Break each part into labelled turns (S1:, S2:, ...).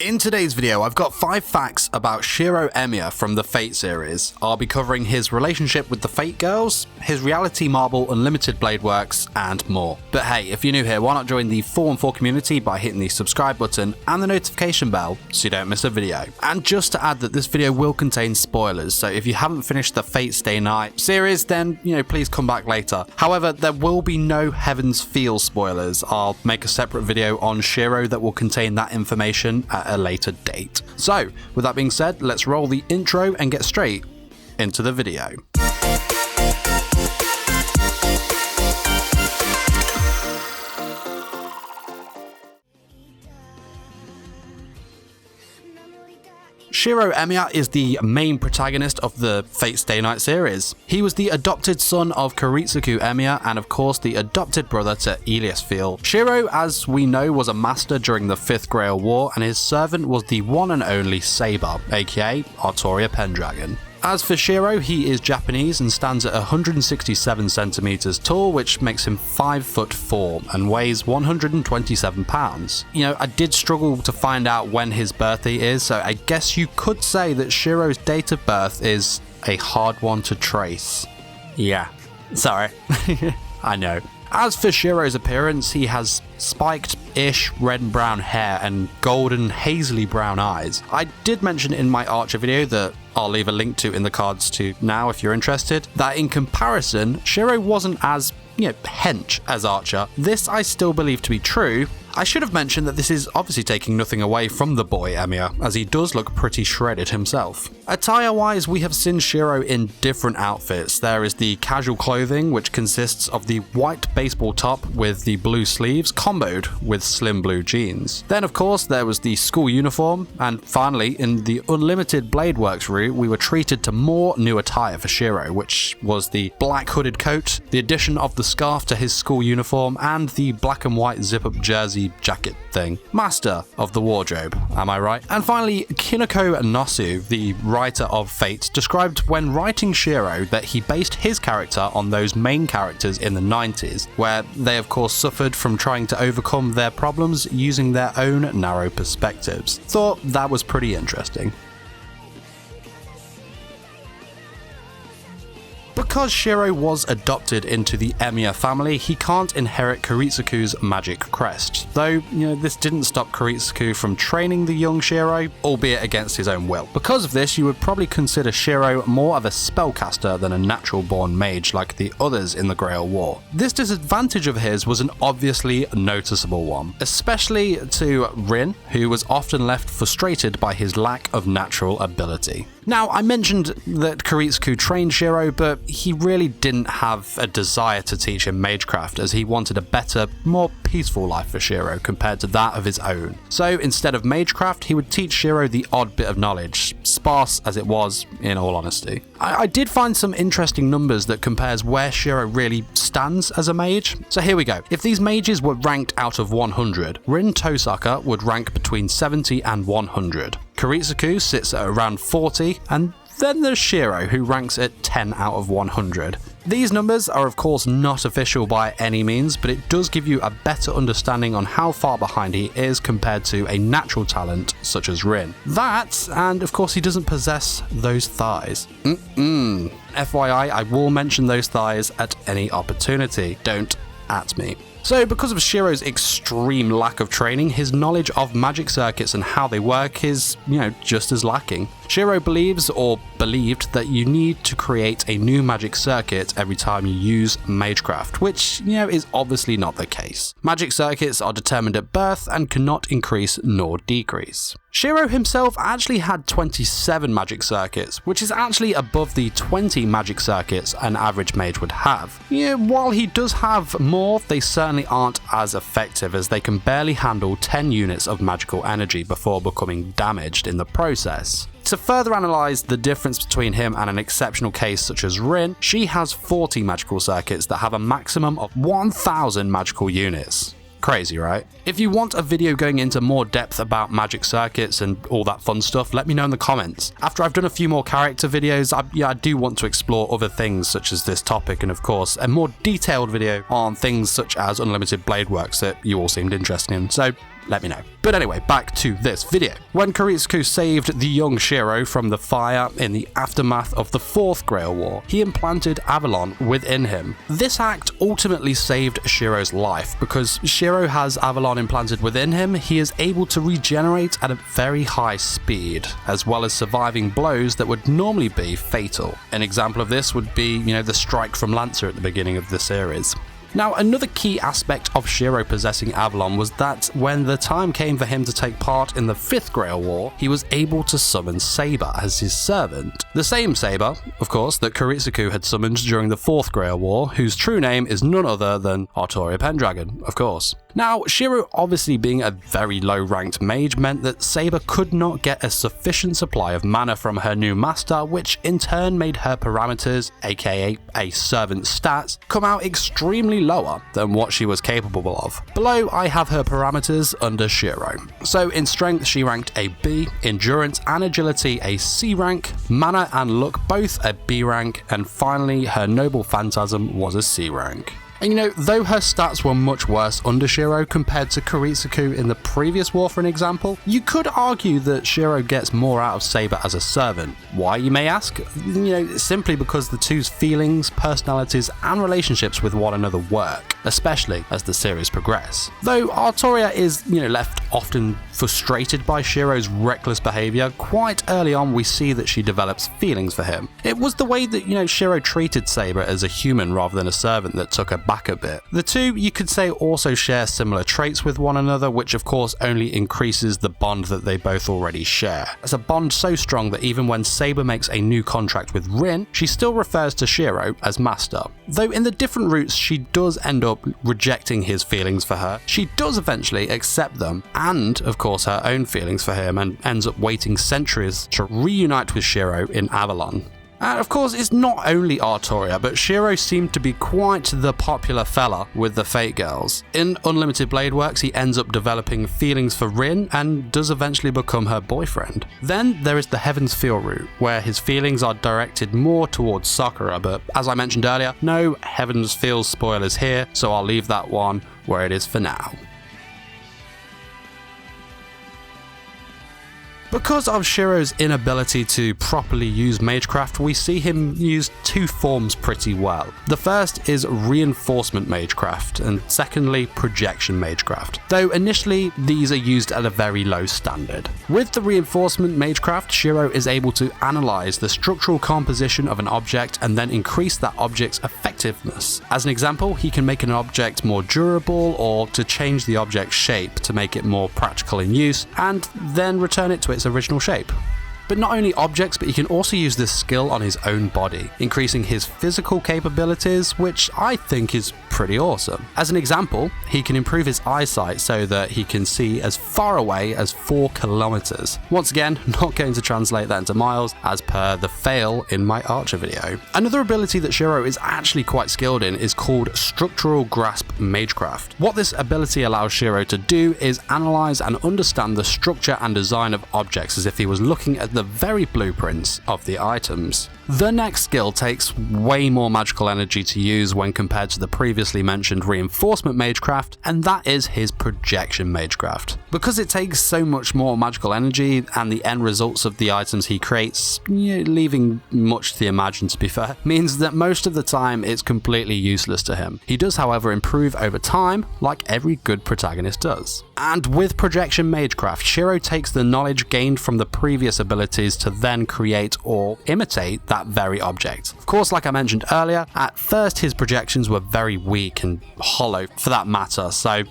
S1: In today's video, I've got 5 facts about Shirou Emiya from the Fate series. I'll be covering his relationship with the Fate girls, his reality marble unlimited blade works, and more. But hey, if you're new here, why not join the 414 community by hitting the subscribe button and the notification bell so you don't miss a video. And just to add that this video will contain spoilers, so if you haven't finished the Fate Stay Night series, then, please come back later. However, there will be no Heaven's Feel spoilers. I'll make a separate video on Shirou that will contain that information at a later date. So, with that being said, let's roll the intro and get straight into the video. Shirou Emiya is the main protagonist of the Fate Stay Night series. He was the adopted son of Kiritsugu Emiya and of course the adopted brother to Eliasfeel. Shirou, as we know, was a master during the 5th Grail War, and his servant was the one and only Saber, aka Artoria Pendragon. As for Shirou, he is Japanese and stands at 167 centimeters tall, which makes him 5'4" and weighs 127 pounds. I did struggle to find out when his birthday is, so I guess you could say that Shirou's date of birth is a hard one to trace. Yeah, sorry. I know. As for Shirou's appearance, he has spiked-ish red and brown hair and golden hazily brown eyes. I did mention in my Archer video that I'll leave a link to in the cards to now if you're interested, that in comparison, Shirou wasn't as, hench as Archer. This I still believe to be true. I should have mentioned that this is obviously taking nothing away from the boy Emiya, as he does look pretty shredded himself. Attire-wise, we have seen Shirou in different outfits. There is the casual clothing, which consists of the white baseball top with the blue sleeves, comboed with slim blue jeans. Then of course there was the school uniform, and finally in the unlimited blade works route we were treated to more new attire for Shirou, which was the black hooded coat, the addition of the scarf to his school uniform, and the black and white zip-up jersey jacket thing. Master of the wardrobe, am I right? And finally, Kinoko Nosu, the writer of Fate, described when writing Shirou that he based his character on those main characters in the 90s, where they of course suffered from trying to overcome their problems using their own narrow perspectives. Thought that was pretty interesting. Because Shirou was adopted into the Emiya family, he can't inherit Kiritsugu's magic crest, though, this didn't stop Kiritsugu from training the young Shirou, albeit against his own will. Because of this, you would probably consider Shirou more of a spellcaster than a natural-born mage like the others in the Grail War. This disadvantage of his was an obviously noticeable one, especially to Rin, who was often left frustrated by his lack of natural ability. Now, I mentioned that Kiritsugu trained Shirou, but he really didn't have a desire to teach him Magecraft, as he wanted a better, more peaceful life for Shirou compared to that of his own. So instead of Magecraft, he would teach Shirou the odd bit of knowledge, sparse as it was, in all honesty. I did find some interesting numbers that compares where Shirou really stands as a mage. So here we go. If these mages were ranked out of 100, Rin Tosaka would rank between 70 and 100. Kiritsugu sits at around 40, and then there's Shirou, who ranks at 10 out of 100. These numbers are of course not official by any means, but it does give you a better understanding on how far behind he is compared to a natural talent such as Rin. That, and of course he doesn't possess those thighs. FYI, I will mention those thighs at any opportunity. Don't at me. So, because of Shirou's extreme lack of training, his knowledge of magic circuits and how they work is, just as lacking. Shirou believes, or believed, that you need to create a new magic circuit every time you use Magecraft, which, is obviously not the case. Magic circuits are determined at birth and cannot increase nor decrease. Shirou himself actually had 27 magic circuits, which is actually above the 20 magic circuits an average mage would have. While he does have more, they certainly aren't as effective, as they can barely handle 10 units of magical energy before becoming damaged in the process. To further analyse the difference between him and an exceptional case such as Rin, she has 40 magical circuits that have a maximum of 1,000 magical units. Crazy, right? If you want a video going into more depth about magic circuits and all that fun stuff, let me know in the comments. After I've done a few more character videos, I do want to explore other things such as this topic, and of course a more detailed video on things such as unlimited blade works that you all seemed interested in. So let me know. But anyway, back to this video. When Kuretsugu saved the young Shirou from the fire in the aftermath of the Fourth Grail War, he implanted Avalon within him. This act ultimately saved Shirou's life. Because Shirou has Avalon implanted within him, he is able to regenerate at a very high speed, as well as surviving blows that would normally be fatal. An example of this would be, the strike from Lancer at the beginning of the series. Now, another key aspect of Shirou possessing Avalon was that when the time came for him to take part in the Fifth Grail War, he was able to summon Saber as his servant. The same Saber, of course, that Kuretsugu had summoned during the Fourth Grail War, whose true name is none other than Artoria Pendragon, of course. Now, Shirou obviously being a very low-ranked mage meant that Saber could not get a sufficient supply of mana from her new master, which in turn made her parameters, aka a servant's stats, come out extremely lower than what she was capable of. Below, I have her parameters under Shirou. So in strength, she ranked a B, endurance and agility a C rank, mana and luck both a B rank, and finally her noble phantasm was a C rank. And though her stats were much worse under Shirou compared to Kuretsugu in the previous war for an example, you could argue that Shirou gets more out of Saber as a servant. Why, you may ask? Simply because the two's feelings, personalities and relationships with one another work, especially as the series progress. Though Artoria is, left often frustrated by Shirou's reckless behaviour, quite early on we see that she develops feelings for him. It was the way that, Shirou treated Saber as a human rather than a servant that took her back a bit. The two, you could say, also share similar traits with one another, which of course only increases the bond that they both already share. It's a bond so strong that even when Saber makes a new contract with Rin, she still refers to Shirou as master. Though in the different routes she does end up rejecting his feelings for her, she does eventually accept them, and of course her own feelings for him, and ends up waiting centuries to reunite with Shirou in Avalon. And of course, it's not only Artoria, but Shirou seemed to be quite the popular fella with the Fate Girls. In Unlimited Blade Works, he ends up developing feelings for Rin and does eventually become her boyfriend. Then there is the Heaven's Feel route, where his feelings are directed more towards Sakura, but as I mentioned earlier, no Heaven's Feel spoilers here, so I'll leave that one where it is for now. Because of Shirou's inability to properly use Magecraft, we see him use two forms pretty well. The first is Reinforcement Magecraft, and secondly, Projection Magecraft, though initially these are used at a very low standard. With the Reinforcement Magecraft, Shirou is able to analyze the structural composition of an object and then increase that object's effectiveness. As an example, he can make an object more durable, or to change the object's shape to make it more practical in use, and then return it to its original shape. But not only objects, but he can also use this skill on his own body, increasing his physical capabilities, which I think is pretty awesome. As an example, he can improve his eyesight so that he can see as far away as 4 kilometers. Once again, not going to translate that into miles as per the fail in my Archer video. Another ability that Shirou is actually quite skilled in is called Structural Grasp Magecraft. What this ability allows Shirou to do is analyze and understand the structure and design of objects as if he was looking at the very blueprints of the items. The next skill takes way more magical energy to use when compared to the previously mentioned Reinforcement Magecraft, and that is his Projection Magecraft. Because it takes so much more magical energy and the end results of the items he creates, leaving much to the imagined to be fair, means that most of the time it's completely useless to him. He does however improve over time, like every good protagonist does. And with Projection Magecraft, Shirou takes the knowledge gained from the previous abilities to then create or imitate that very object. Of course, like I mentioned earlier, at first his projections were very weak and hollow for that matter, so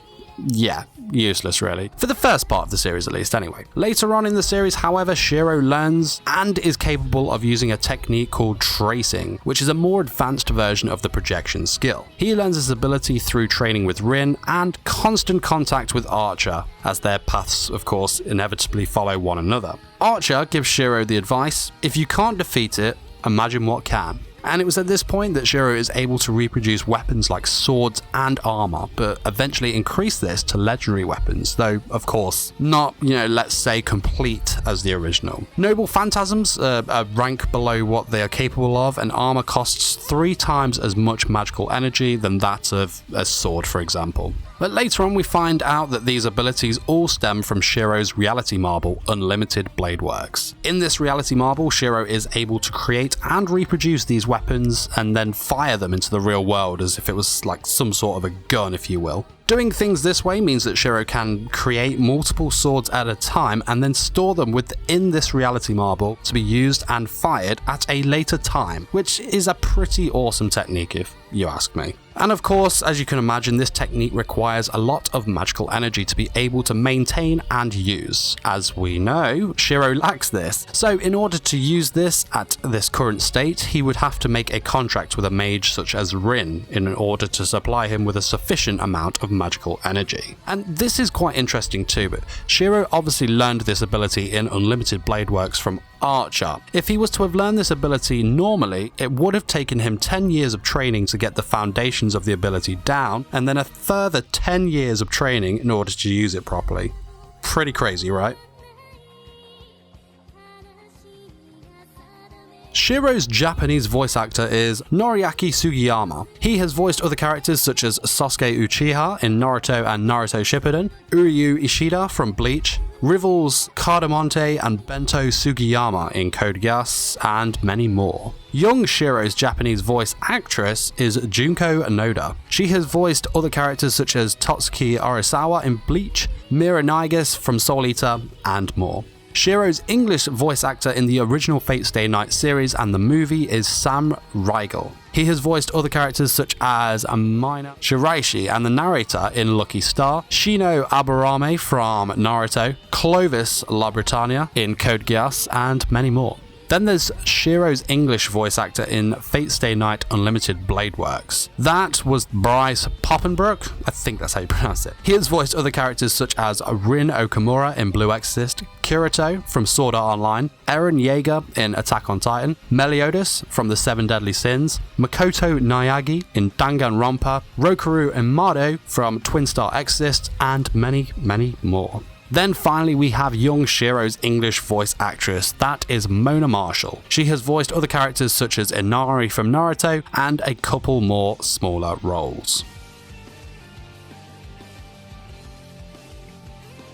S1: yeah, useless really. For the first part of the series at least anyway. Later on in the series, however, Shirou learns and is capable of using a technique called tracing, which is a more advanced version of the projection skill. He learns this ability through training with Rin and constant contact with Archer, as their paths of course inevitably follow one another. Archer gives Shirou the advice, if you can't defeat it, imagine what can. And it was at this point that Shirou is able to reproduce weapons like swords and armor, but eventually increase this to legendary weapons, though of course not, let's say complete as the original. Noble phantasms are a rank below what they are capable of, and armor costs 3 times as much magical energy than that of a sword, for example. But later on we find out that these abilities all stem from Shirou's reality marble, Unlimited Blade Works. In this reality marble, Shirou is able to create and reproduce these weapons and then fire them into the real world as if it was like some sort of a gun, if you will. Doing things this way means that Shirou can create multiple swords at a time and then store them within this reality marble to be used and fired at a later time, which is a pretty awesome technique if you ask me. And of course, as you can imagine, this technique requires a lot of magical energy to be able to maintain and use. As we know, Shirou lacks this, so in order to use this at this current state, he would have to make a contract with a mage such as Rin in order to supply him with a sufficient amount of magical energy. And this is quite interesting too, but Shirou obviously learned this ability in Unlimited Blade Works from Archer. If he was to have learned this ability normally, it would have taken him 10 years of training to get the foundations of the ability down, and then a further 10 years of training in order to use it properly. Pretty crazy, right? Shirou's Japanese voice actor is Noriaki Sugiyama. He has voiced other characters such as Sasuke Uchiha in Naruto and Naruto Shippuden, Uryu Ishida from Bleach, Rivals Cardamonte and Bento Sugiyama in Code Geass, and many more. Young Shirou's Japanese voice actress is Junko Noda. She has voiced other characters such as Totsuki Arisawa in Bleach, Mira Nigus from Soul Eater, and more. Shirou's English voice actor in the original Fate Stay Night series and the movie is Sam Riegel. He has voiced other characters such as Amina Shiraishi and the narrator in Lucky Star, Shino Aburame from Naruto, Clovis La Britannia in Code Geass, and many more. Then there's Shirou's English voice actor in Fate Stay Night Unlimited Blade Works. That was Bryce Poppenbrook, I think that's how you pronounce it. He has voiced other characters such as Rin Okamura in Blue Exorcist, Kirito from Sword Art Online, Eren Yeager in Attack on Titan, Meliodas from The Seven Deadly Sins, Makoto Naegi in Danganronpa, Rokaru Imado from Twin Star Exorcist, and many, many more. Then finally we have young Shirou's English voice actress, that is Mona Marshall. She has voiced other characters such as Inari from Naruto and a couple more smaller roles.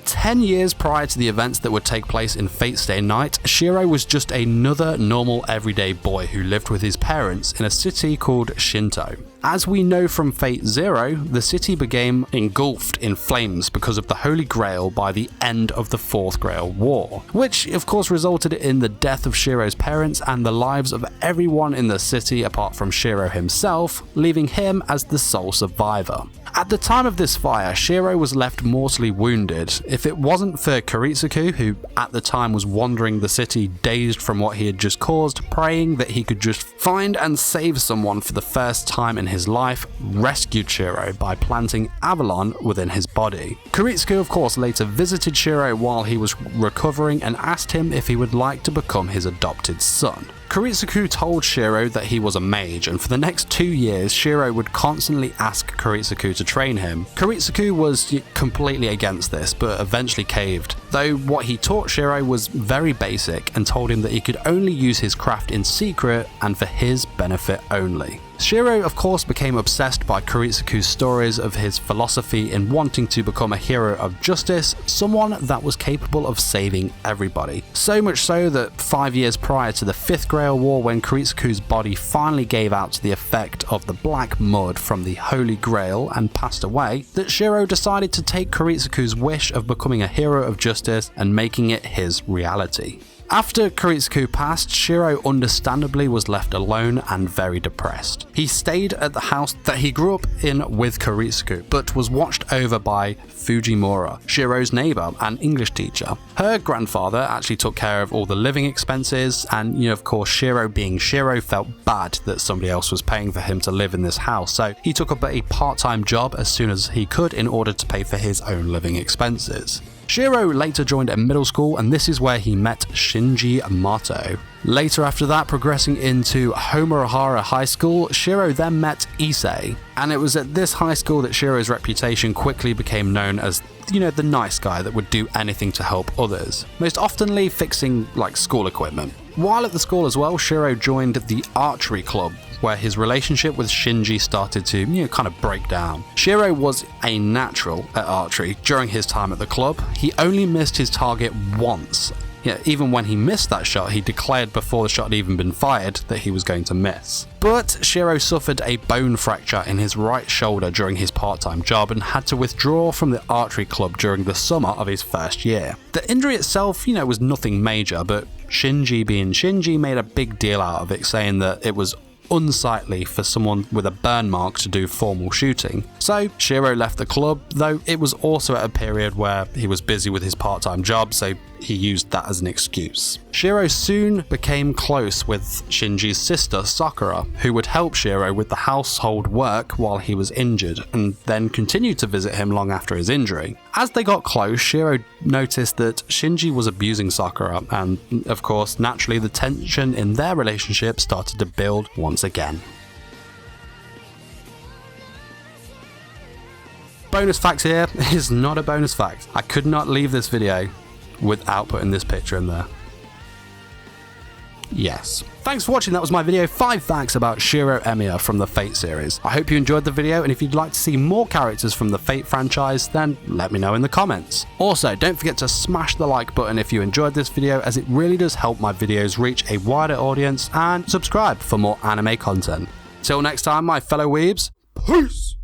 S1: 10 years prior to the events that would take place in Fate Stay Night, Shirou was just another normal everyday boy who lived with his parents in a city called Shinto. As we know from Fate Zero, the city became engulfed in flames because of the Holy Grail by the end of the Fourth Grail War, which of course resulted in the death of Shirou's parents and the lives of everyone in the city apart from Shirou himself, leaving him as the sole survivor. At the time of this fire, Shirou was left mortally wounded. If it wasn't for Kiritsuku, who at the time was wandering the city dazed from what he had just caused, praying that he could just find and save someone for the first time in his life, rescued Shirou by planting Avalon within his body. Kiritsuku of course later visited Shirou while he was recovering and asked him if he would like to become his adopted son. Kiritsuku told Shirou that he was a mage, and for the next 2 years Shirou would constantly ask Kiritsuku to train him. Kiritsuku was completely against this, but eventually caved, though what he taught Shirou was very basic and told him that he could only use his craft in secret and for his benefit only. Shirou of course became obsessed by Kiritsuku's stories of his philosophy in wanting to become a hero of justice, someone that was capable of saving everybody. So much so that 5 years prior to the Fifth Grail War, when Kiritsuku's body finally gave out to the effect of the black mud from the Holy Grail and passed away, that Shirou decided to take Kiritsuku's wish of becoming a hero of justice and making it his reality. After Kiritsuku passed, Shirou understandably was left alone and very depressed. He stayed at the house that he grew up in with Kiritsuku, but was watched over by Fujimura, Shirou's neighbor and English teacher. Her grandfather actually took care of all the living expenses, and of course Shirou being Shirou felt bad that somebody else was paying for him to live in this house, so he took up a part-time job as soon as he could in order to pay for his own living expenses. Shirou later joined a middle school, and this is where he met Shinji Mato. Later after that, progressing into Homohara High School, Shirou then met Issei. And it was at this high school that Shirou's reputation quickly became known as, the nice guy that would do anything to help others, most oftenly fixing school equipment. While at the school as well, Shirou joined the archery club, where his relationship with Shinji started to, kind of break down. Shirou was a natural at archery during his time at the club. He only missed his target once. Even when he missed that shot, he declared before the shot had even been fired that he was going to miss. But Shirou suffered a bone fracture in his right shoulder during his part-time job and had to withdraw from the archery club during the summer of his first year. The injury itself, was nothing major, but Shinji being Shinji made a big deal out of it, saying that it was unsightly for someone with a burn mark to do formal shooting. So Shirou left the club, though it was also at a period where he was busy with his part-time job, so he used that as an excuse. Shirou soon became close with Shinji's sister Sakura, who would help Shirou with the household work while he was injured, and then continued to visit him long after his injury. As they got close, Shirou noticed that Shinji was abusing Sakura, and of course, naturally, the tension in their relationship started to build once again. Bonus fact here is not a bonus fact. I could not leave this video without putting this picture in there. Yes. Thanks for watching. That was my video, 5 facts about Shirou Emiya from the Fate series. I hope you enjoyed the video, and if you'd like to see more characters from the Fate franchise, then let me know in the comments. Also, don't forget to smash the like button if you enjoyed this video, as it really does help my videos reach a wider audience, and subscribe for more anime content. Till next time, my fellow weebs, peace!